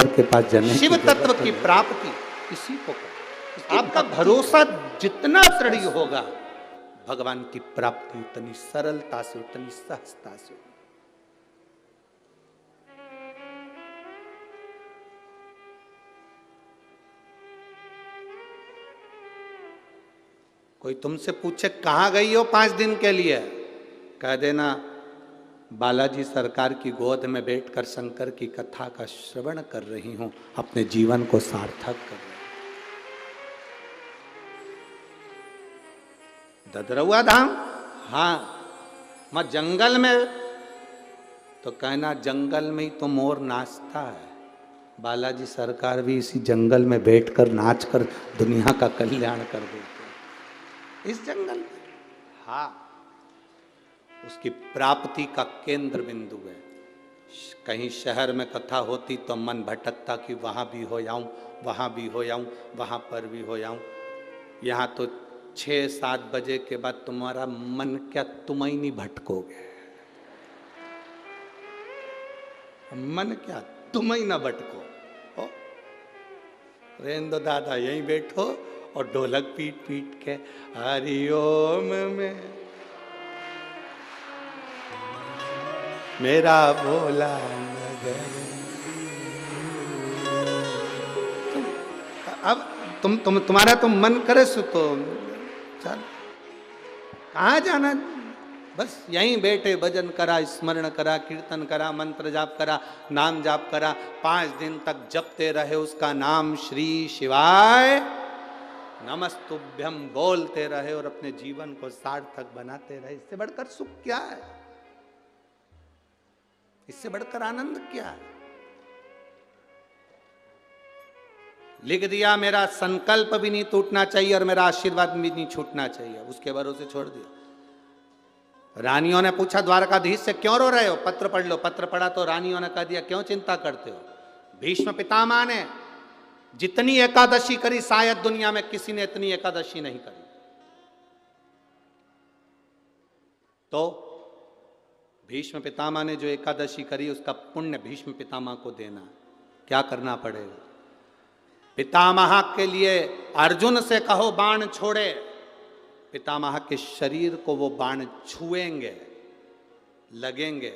ईश्वर के पास जाने शिव की तत्व जरूरत की है। प्राप्ति इसी को कहते हैं। आपका भरोसा जितना दृढ़ होगा, भगवान की प्राप्ति उतनी सरलता से, उतनी सहजता से होगी। कोई तुमसे पूछे कहां गई हो 5 दिन के लिए, कह देना बालाजी सरकार की गोद में बैठकर शंकर की कथा का श्रवण कर रही हूं, अपने जीवन को सार्थक कर रही हूं। ददरौआ धाम, हाँ। मैं जंगल में, तो कहना जंगल में ही तो मोर नाचता है। बालाजी सरकार भी इसी जंगल में बैठकर नाचकर दुनिया का कल्याण कर देते हैं, इस जंगल में। हाँ, उसकी प्राप्ति का केंद्र बिंदु है। कहीं शहर में कथा होती तो मन भटकता कि वहां भी हो जाऊं, वहां भी हो जाऊं, वहां पर भी हो जाऊं। यहां तो 6-7 बजे के बाद तुम्हारा मन क्या, तुम ही नहीं भटकोगे। मन क्या, तुम ही ना भटको। रेंदो दादा यहीं बैठो और ढोलक पीट पीट के हरिओम में मेरा भोला नगर। अब तुम्हारा तो मन करे सो तो चल, कहाँ जाना, बस यहीं बैठे भजन करा, स्मरण करा, कीर्तन करा, मंत्र जाप करा, नाम जाप करा, 5 दिन तक जपते रहे उसका नाम, श्री शिवाय नमस्तुभ्यम बोलते रहे और अपने जीवन को सार्थक बनाते रहे। इससे बढ़कर सुख क्या है, इससे बढ़कर आनंद क्या है। लिख दिया, मेरा संकल्प भी नहीं टूटना चाहिए और मेरा आशीर्वाद भी नहीं छूटना चाहिए, उसके भरोसे छोड़ दिया। रानियों ने पूछा द्वारकाधीश से, क्यों रो रहे हो, पत्र पढ़ लो। पत्र पढ़ा तो रानियों ने कह दिया, क्यों चिंता करते हो। भीष्म पितामह ने जितनी एकादशी करी, शायद दुनिया में किसी ने इतनी एकादशी नहीं करी। तो भीष्म पितामह ने जो एकादशी करी, उसका पुण्य भीष्म पितामह को देना। क्या करना पड़ेगा, पितामह के लिए अर्जुन से कहो बाण छोड़े, पितामह के शरीर को वो बाण छुएंगे, लगेंगे।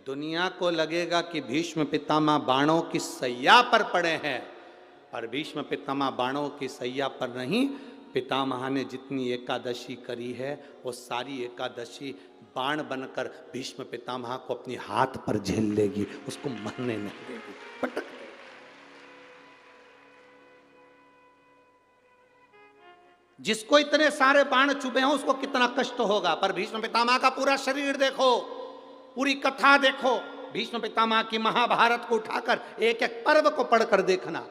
दुनिया को लगेगा कि भीष्म पितामह बाणों की सैया पर पड़े हैं, पर भीष्म पितामह बाणों की सैया पर नहीं। पितामह ने जितनी एकादशी करी है, वो सारी एकादशी बाण बनकर भीष्म पितामह को अपनी हाथ पर झेल लेगी, उसको मरने नहीं देगी, पटक। जिसको इतने सारे बाण चुभे हों उसको कितना कष्ट होगा, पर भीष्म पितामह का पूरा शरीर देखो, पूरी कथा देखो, भीष्म पितामह की महाभारत को उठाकर एक एक पर्व को पढ़कर देखना,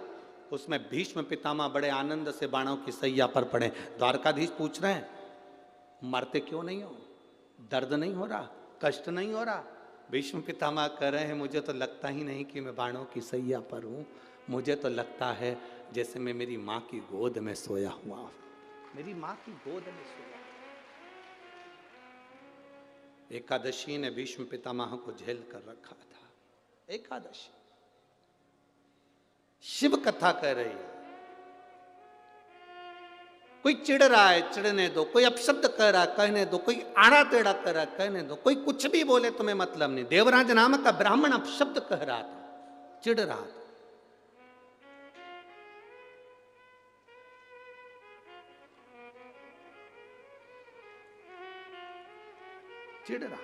उसमें भीष्म पितामह बड़े आनंद से बाणों की सैया पर पड़े। द्वारकाधीश पूछ रहे हैं, मरते क्यों नहीं हो, दर्द नहीं हो रहा, कष्ट नहीं हो रहा। भीष्म पितामह कह रहे हैं, मुझे तो लगता ही नहीं कि मैं बाणों की सैया पर हूं, मुझे तो लगता है जैसे मैं मेरी माँ की गोद में सोया हुआ हूं, मेरी माँ की गोद में सोया। एकादशी ने भीष्म पितामह को झेल कर रखा था। एकादशी शिव कथा कह रही है। कोई चिढ़ रहा है, चिढ़ने दो, कोई अपशब्द कह रहा है, कहने दो, कोई आड़ा टेढ़ा कह रहा है, कहने दो, कोई कुछ भी बोले तुम्हें मतलब नहीं। देवराज नामक का ब्राह्मण अपशब्द कह रहा था, चिढ़ रहा था। चिढ़ रहा।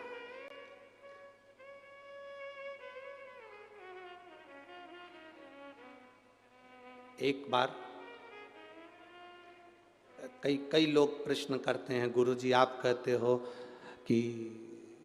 एक बार कई लोग प्रश्न करते हैं, गुरुजी आप कहते हो कि